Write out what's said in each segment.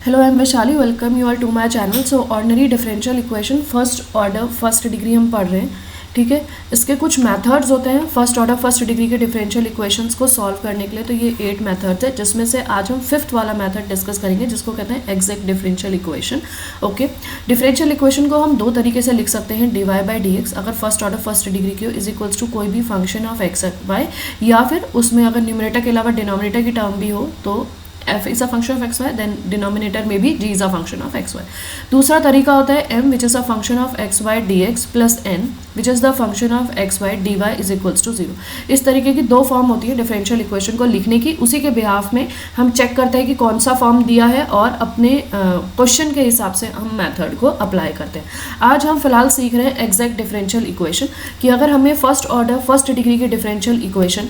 Hello, I am Vaishali. Welcome you are to my channel. So ordinary differential equation first order first degree हम पढ़ रहे हैं। ठीक है, इसके कुछ मेथड्स होते हैं फर्स्ट ऑर्डर फर्स्ट डिग्री के डिफरेंशियल इक्वेशंस को सॉल्व करने के लिए। तो ये 8 मेथड्स है, जिसमें से आज हम फिफ्थ वाला मेथड डिस्कस करेंगे, जिसको कहते हैं exact differential equation. Okay, differential equation को हम दो तरीके से लिख सकते हैं, D Y by D X अगर फर्स्ट ऑर्डर फर्स्ट डिग्री की हो, इज इक्वल्स टू कोई भी फंक्शन ऑफ एक्स वाई, या फिर उसमें अगर न्यूमरेटर के अलावा डिनोमिनेटर की टर्म भी हो तो f is a function of xy, then denominator में भी g is a function of xy। दूसरा तरीका होता है m which is a function of xy dx plus n which is the function of xy dy is equals to 0। इस तरीके की दो फॉर्म होती है डिफरेंशियल इक्वेशन को लिखने की। उसी के बिहाफ में हम चेक करते हैं कि कौन सा फॉर्म दिया है और अपने क्वेश्चन के हिसाब से हम मेथड को अप्लाई करते हैं। आज हम फिलहाल सीख रहे हैं एग्जैक्ट डिफरेंशियल इक्वेशन कि अगर हमें फर्स्ट ऑर्डर फर्स्ट डिग्री के differential equation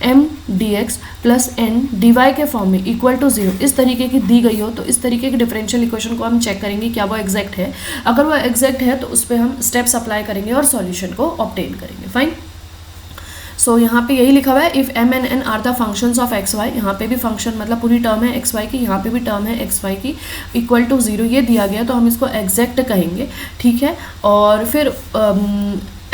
m dx plus n dy के फॉर्म में इक्वल टू 0 इस तरीके की दी गई हो, तो इस तरीके की डिफरेंशियल इक्वेशन को हम चेक करेंगे क्या वो एग्जैक्ट है। अगर वो एग्जैक्ट है तो उस पर हम स्टेप्स अप्लाई करेंगे और सॉल्यूशन को ऑब्टेन करेंगे। फाइन। सो यहाँ पे यही लिखा हुआ है, if m and n are the functions of X Y. यहाँ पे भी फंक्शन मतलब पूरी टर्म है एक्स वाई की, यहाँ पे भी टर्म है एक्स वाई की, इक्वल टू 0 ये दिया गया, तो हम इसको एग्जैक्ट कहेंगे। ठीक है, और फिर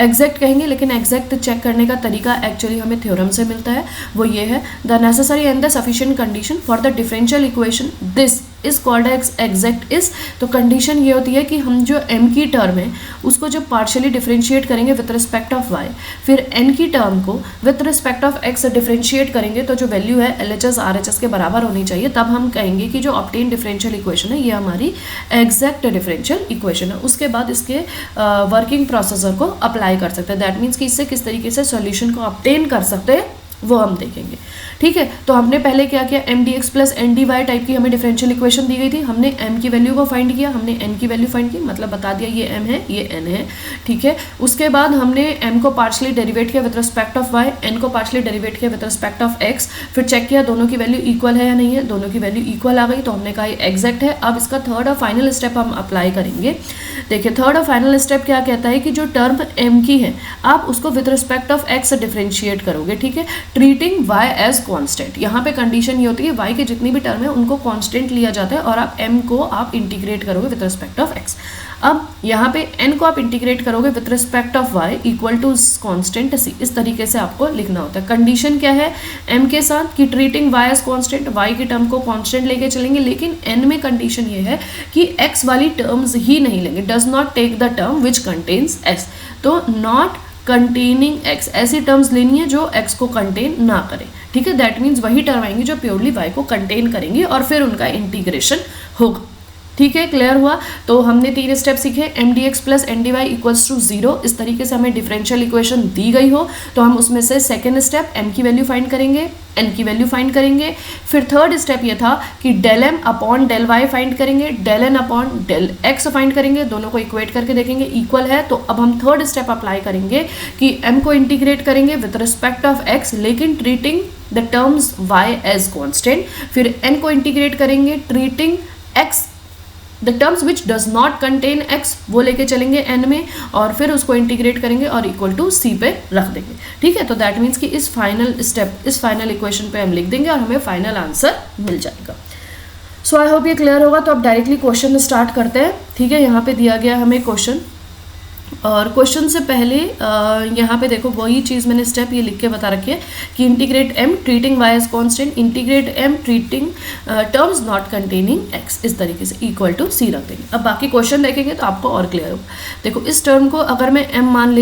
एग्जैक्ट कहेंगे, लेकिन एग्जैक्ट चेक करने का तरीका एक्चुअली हमें थ्योरम से मिलता है। वो ये है, the necessary and the sufficient condition for the differential equation this is called exact is. तो कंडीशन ये होती है कि हम जो m की टर्म है उसको जब पार्शियली डिफरेंशिएट करेंगे विथ रिस्पेक्ट ऑफ y, फिर n की टर्म को with respect of x differentiate करेंगे, तो जो वैल्यू है LHS RHS के बराबर होनी चाहिए, तब हम कहेंगे कि जो ऑब्टेन डिफरेंशियल इक्वेशन है ये हमारी एग्जैक्ट डिफरेंशियल इक्वेशन है। उसके बाद इसके वर्किंग प्रोसेसर को अप्लाई कर सकते हैं। दैट मीन्स कि इससे किस तरीके से सॉल्यूशन को ऑब्टेन कर सकते हैं वो हम देखेंगे। ठीक है, तो हमने पहले क्या किया, M D X plus N D Y type की हमें डिफरेंशियल इक्वेशन दी गई थी। हमने m की वैल्यू को फाइंड किया, हमने n की वैल्यू फाइंड की, मतलब बता दिया ये m है ये n है। ठीक है, उसके बाद हमने m को पार्शली डेरिवेट किया with respect of y, n को पार्शली डेरिवेट किया विद रिस्पेक्ट ऑफ x, फिर चेक किया दोनों की वैल्यू इक्वल है या नहीं है। दोनों की वैल्यू इक्वल आ गई तो हमने कहा ये एग्जैक्ट है। अब इसका थर्ड और फाइनल स्टेप हम अप्लाई करेंगे। देखिए, थर्ड और फाइनल स्टेप क्या कहता है कि जो टर्म m की है आप उसको with respect of x differentiate करोगे। ठीक है, ट्रीटिंग y एज कॉन्स्टेंट। यहाँ पे कंडीशन ये होती है y के जितनी भी टर्म है उनको कांस्टेंट लिया जाता है और आप m को आप इंटीग्रेट करोगे विद रिस्पेक्ट ऑफ x। अब यहाँ पे n को आप इंटीग्रेट करोगे with respect of y equal to constant c। इस तरीके से आपको लिखना होता है। कंडीशन क्या है m के साथ कि treating y as constant, y की टर्म को कांस्टेंट लेके चलेंगे, लेकिन n में कंडीशन ये है कि x वाली टर्म्स ही नहीं लेंगे। Does not take the term which contains x। तो नॉट कंटेनिंग x, ऐसी टर्म्स लेनी है जो x को कंटेन ना करें। ठीक है, दैट मीन्स वही टर्म आएंगी जो प्योरली y को कंटेन करेंगी और फिर उनका इंटीग्रेशन होगा। ठीक है, क्लियर हुआ। तो हमने 3 स्टेप सीखे, M D X plus N D Y equals to 0। इस तरीके से हमें डिफरेंशियल इक्वेशन दी गई हो तो हम उसमें से सेकेंड स्टेप m की वैल्यू फाइंड करेंगे, n की वैल्यू फाइंड करेंगे। फिर थर्ड स्टेप ये था कि del m upon del y find करेंगे, del n upon del x find करेंगे, दोनों को इक्वेट करके देखेंगे इक्वल है। तो अब हम थर्ड स्टेप अप्लाई करेंगे कि m को इंटीग्रेट करेंगे विद रिस्पेक्ट ऑफ x, लेकिन treating the terms y as constant. फिर n को इंटीग्रेट करेंगे treating x the terms which does not contain x, वो लेके चलेंगे n में और फिर उसको इंटीग्रेट करेंगे और इक्वल टू c पे रख देंगे। ठीक है, तो दैट मीन्स कि इस फाइनल स्टेप इस फाइनल इक्वेशन पे हम लिख देंगे और हमें फाइनल आंसर मिल जाएगा। सो आई होप ये क्लियर होगा। तो अब डायरेक्टली क्वेश्चन स्टार्ट करते हैं। ठीक है, यहाँ पे दिया गया हमें क्वेश्चन, और क्वेश्चन से पहले यहाँ पे देखो वही चीज़ मैंने स्टेप ये लिख के बता रखी है कि integrate m treating y as constant, integrate m treating terms not containing x, इस तरीके से इक्वल टू c रख देंगे। अब बाकी क्वेश्चन देखेंगे तो आपको और क्लियर होगा। देखो, इस टर्म को अगर मैं m मान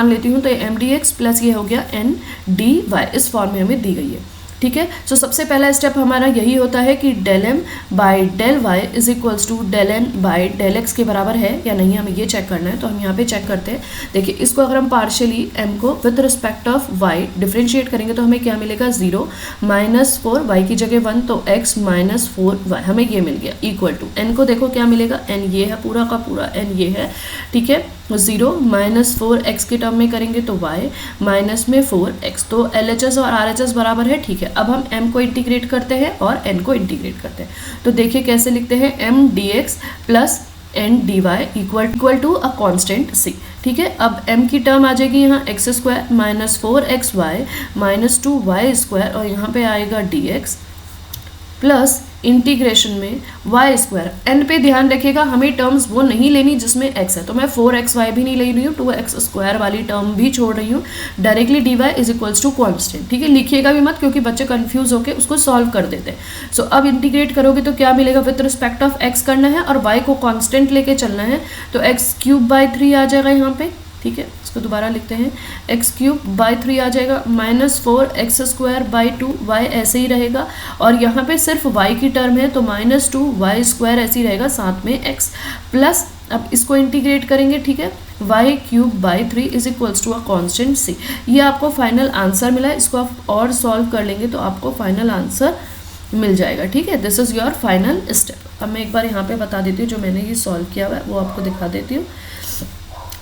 लेती हूँ तो ये m डी एक्स प्लस ये हो गया n डी वाई, इस फॉर्म में हमें दी गई है। ठीक है, सो सबसे पहला स्टेप हमारा यही होता है कि del m by del y is equals to del n by del x के बराबर है या नहीं, हमें ये चेक करना है। तो हम यहाँ पे चेक करते हैं। देखिए, इसको अगर हम पार्शियली m को with respect of y differentiate करेंगे तो हमें क्या मिलेगा, 0 माइनस 4, y की जगह 1 तो x माइनस 4y, हमें ये मिल गया इक्वल टू n को देखो क्या मिलेगा, n ये है पूरा का पूरा, n ये है। ठीक है, 0 माइनस 4x के टर्म में करेंगे तो y माइनस में 4x, तो LHS और RHS बराबर है। ठीक है, अब हम m को इंटीग्रेट करते हैं और n को इंटीग्रेट करते हैं। तो देखिए कैसे लिखते हैं, m dx plus n dy equal to a constant c। ठीक है, अब m की टर्म आ जाएगी यहाँ x square minus 4xy minus 2y square और यहाँ पे आएगा dx प्लस इंटीग्रेशन में वाई स्क्वायर, एन पे ध्यान रखिएगा हमें टर्म्स वो नहीं लेनी जिसमें एक्स है, तो मैं 4xy भी नहीं ले रही हूँ, 2x स्क्वायर वाली टर्म भी छोड़ रही हूँ, directly dy is equals to constant, ठीक है। लिखिएगा भी मत क्योंकि बच्चे कंफ्यूज होकर उसको सॉल्व कर देते हैं। सो अब इंटीग्रेट करोगे तो क्या मिलेगा, विद रिस्पेक्ट ऑफ x करना है और y को कॉन्स्टेंट लेके चलना है, तो x³/3 आ जाएगा यहाँ पे, ठीक है। इसको दोबारा लिखते हैं, x³/3 आ जाएगा, -4x²/2, y ऐसे ही रहेगा और यहाँ पे सिर्फ y की टर्म है तो -2y² ऐसे ही रहेगा, साथ में x प्लस, अब इसको इंटीग्रेट करेंगे, ठीक है, y³/3 is equals to a constant c। ये आपको फाइनल आंसर मिला है, इसको आप और सॉल्व कर लेंगे तो आपको फाइनल आंसर मिल जाएगा, ठीक है। This is your final step. अब मैं एक बार यहाँ पे बता देती हूँ, जो मैंने ये सॉल्व किया हुआ है वो आपको दिखा देती हूँ।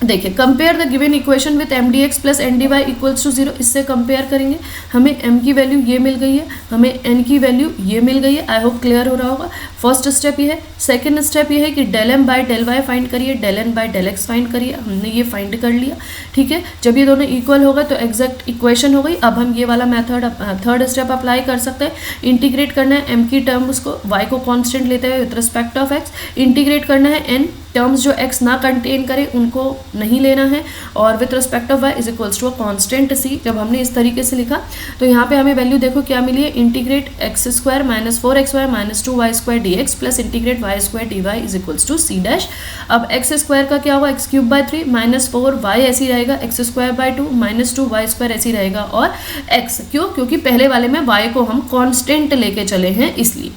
देखिए, compare the given equation with M D X plus N D Y equals to 0। इससे कंपेयर करेंगे, हमें m की वैल्यू ये मिल गई है, हमें n की वैल्यू ये मिल गई है। आई होप क्लियर हो रहा होगा। फर्स्ट स्टेप ये है। सेकंड स्टेप ये है कि del m by del Y find करिए, del n by del x find करिए। हमने ये फाइंड कर लिया, ठीक है। जब ये दोनों इक्वल होगा तो एग्जैक्ट इक्वेशन हो गई। अब हम ये वाला मेथड थर्ड स्टेप अप्लाई कर सकते हैं। इंटीग्रेट करना है m की टर्म्स को, y को कॉन्स्टेंट लेते हुए with respect of x। Integrate करना है n टर्म्स जो x ना कंटेन करे उनको नहीं लेना है, और with respect of y is equals to a constant c। जब हमने इस तरीके से लिखा तो यहाँ पे हमें वैल्यू देखो क्या मिली है, integrate x² -4xy -2y² dx plus integrate y² dy is equals to c dash. अब x² का क्या होगा, x³/3 -4y ऐसी रहेगा, x²/2 -2y² ऐसी रहेगा, और x क्यों, क्योंकि पहले वाले में y को हम कॉन्स्टेंट लेके चले हैं इसलिए।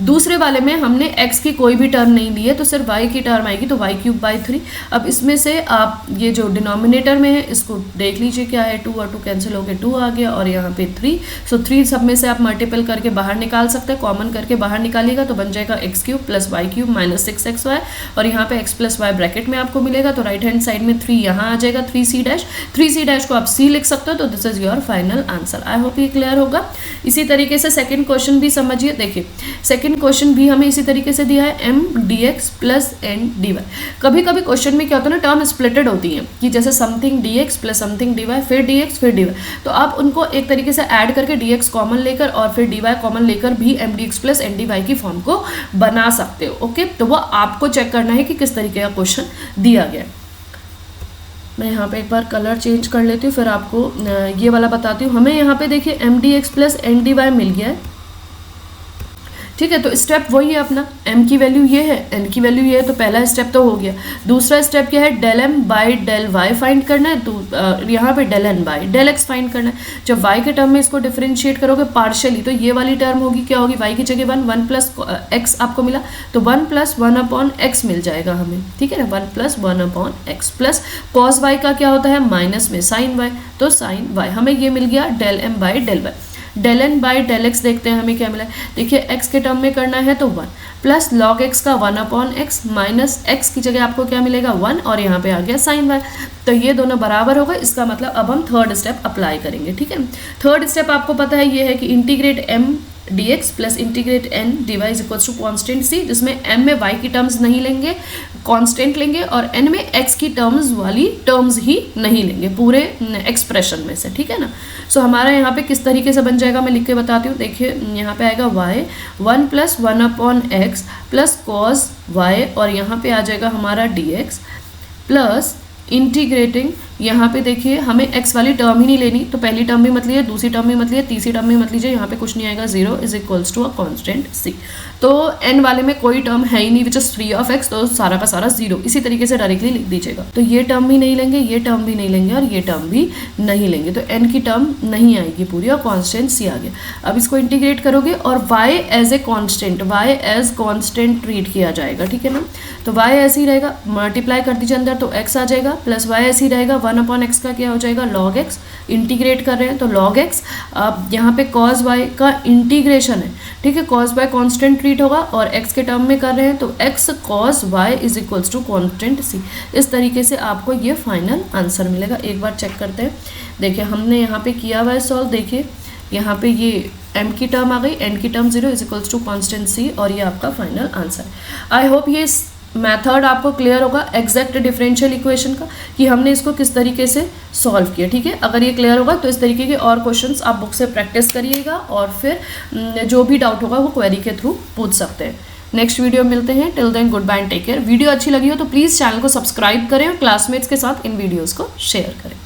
दूसरे वाले में हमने x की कोई भी टर्म नहीं ली है तो सिर्फ y की टर्म आएगी, तो y³/3। अब इसमें से आप ये जो डिनोमिनेटर में है इसको देख लीजिए क्या है, 2 और 2 कैंसिल हो गए, 2 आ गया और यहाँ पे 3। सो 3 सब में से आप मल्टीपल करके बाहर निकाल सकते हैं, कॉमन करके बाहर निकालिएगा तो बन जाएगा x³ + y³ -6xy, और यहाँ पे x + y ब्रैकेट में आपको मिलेगा, तो राइट हैंड साइड में 3 यहाँ आ जाएगा, 3c डैश। 3c डैश को आप c लिख सकते हो, तो this is your final answer. I hope ये क्लियर होगा। इसी तरीके से सेकेंड क्वेश्चन भी समझिए। देखिए, सेकेंड क्वेश्चन भी हमें इसी तरीके से दिया है, m dx plus n dy। कभी कभी क्वेश्चन में क्या होता है ना, टर्म स्प्लिटेड होती हैं कि जैसे something dx plus something dy, फिर dx फिर dy, तो आप उनको एक तरीके से ऐड करके dx कॉमन लेकर और फिर dy कॉमन लेकर भी m dx plus n dy की फॉर्म को बना सकते हो। ओके, तो वो आपको चेक करना है कि किस तरीके का क्वेश्चन दिया गया। मैं यहाँ पे एक बार कलर चेंज कर लेती हूँ, फिर आपको ये वाला बताती हूँ। हमें यहाँ पे देखिए m dx plus n dy मिल गया है, ठीक है। तो स्टेप वही है अपना, m की वैल्यू ये है, n की वैल्यू ये है, तो पहला स्टेप तो हो गया। दूसरा स्टेप क्या है, del m by del y find करना है, तो यहाँ पे del n by del x find करना है। जब y के टर्म में इसको डिफरेंशिएट करोगे पार्शियली, तो ये वाली टर्म होगी, क्या होगी, y की जगह 1 प्लस x आपको मिला, तो 1 + 1/x मिल जाएगा हमें, ठीक है ना। 1 + 1/x प्लस कॉस y का क्या होता है, माइनस में साइन y, तो साइन y हमें ये मिल गया del m by del y। Del n by del x देखते हैं हमें क्या मिला है। देखिए, x के टर्म में करना है तो 1 प्लस log x का 1/x माइनस x की जगह आपको क्या मिलेगा 1, और यहाँ पे आ गया साइन y, तो ये दोनों बराबर होगा। इसका मतलब अब हम थर्ड स्टेप अप्लाई करेंगे, ठीक है। थर्ड स्टेप आपको पता है ये है कि integrate m dx plus integrate n dy is equals to constant c, जिसमें m में y की टर्म्स नहीं लेंगे, कांस्टेंट लेंगे, और n में x की टर्म्स वाली टर्म्स ही नहीं लेंगे पूरे एक्सप्रेशन में से, ठीक है ना। सो हमारा यहाँ पे किस तरीके से बन जाएगा मैं लिख के बताती हूँ। देखिए, यहाँ पे आएगा y 1 + 1/x plus cos y, और यहाँ पे आ जाएगा हमारा dx प्लस इंटीग्रेटिंग, यहाँ पे देखिए हमें x वाली टर्म ही नहीं लेनी, तो पहली टर्म भी मत लीजिए, दूसरी टर्म भी मत लीजिए, तीसरी टर्म भी मत लीजिए, यहाँ पे कुछ नहीं आएगा, 0 is equals to a constant c। तो n वाले में कोई टर्म है ही नहीं which is free of x, तो सारा का सारा 0 इसी तरीके से डायरेक्टली लिख दीजिएगा। तो ये टर्म भी नहीं लेंगे, ये टर्म भी नहीं लेंगे, और ये टर्म भी नहीं लेंगे, तो n की टर्म नहीं आएगी पूरी, और कॉन्स्टेंट c आ गया। अब इसको इंटीग्रेट करोगे और y as a constant, y as constant treat किया जाएगा, ठीक है ना। तो y ऐसे ही रहेगा, मल्टीप्लाई कर दीजिए अंदर तो x आ जाएगा, प्लस y ऐसे ही रहेगा, 1/x का क्या हो जाएगा log x, इंटीग्रेट कर रहे हैं तो log x। अब यहाँ पे cos y का इंटीग्रेशन है, ठीक है, cos y कॉन्स्टेंट ट्रीट होगा, और x के टर्म में कर रहे हैं तो x cos y is equals to constant c। इस तरीके से आपको ये फाइनल आंसर मिलेगा। एक बार चेक करते हैं। देखिए, हमने यहाँ पे किया हुआ है सॉल्व। देखिए, यहाँ पे ये m की टर्म आ गई, n की term 0 is equals to constant c, और ये आपका फाइनल आंसर। आई होप ये मेथड आपको क्लियर होगा एग्जैक्ट डिफरेंशियल इक्वेशन का कि हमने इसको किस तरीके से सॉल्व किया। ठीक है, अगर ये क्लियर होगा तो इस तरीके के और क्वेश्चंस आप बुक से प्रैक्टिस करिएगा और फिर जो भी डाउट होगा वो क्वेरी के थ्रू पूछ सकते हैं। नेक्स्ट वीडियो मिलते हैं, till then good bye and take care. Video अच्छी लगी हो तो प्लीज़ चैनल को सब्सक्राइब करें और क्लासमेट्स के साथ इन वीडियोज़ को शेयर करें।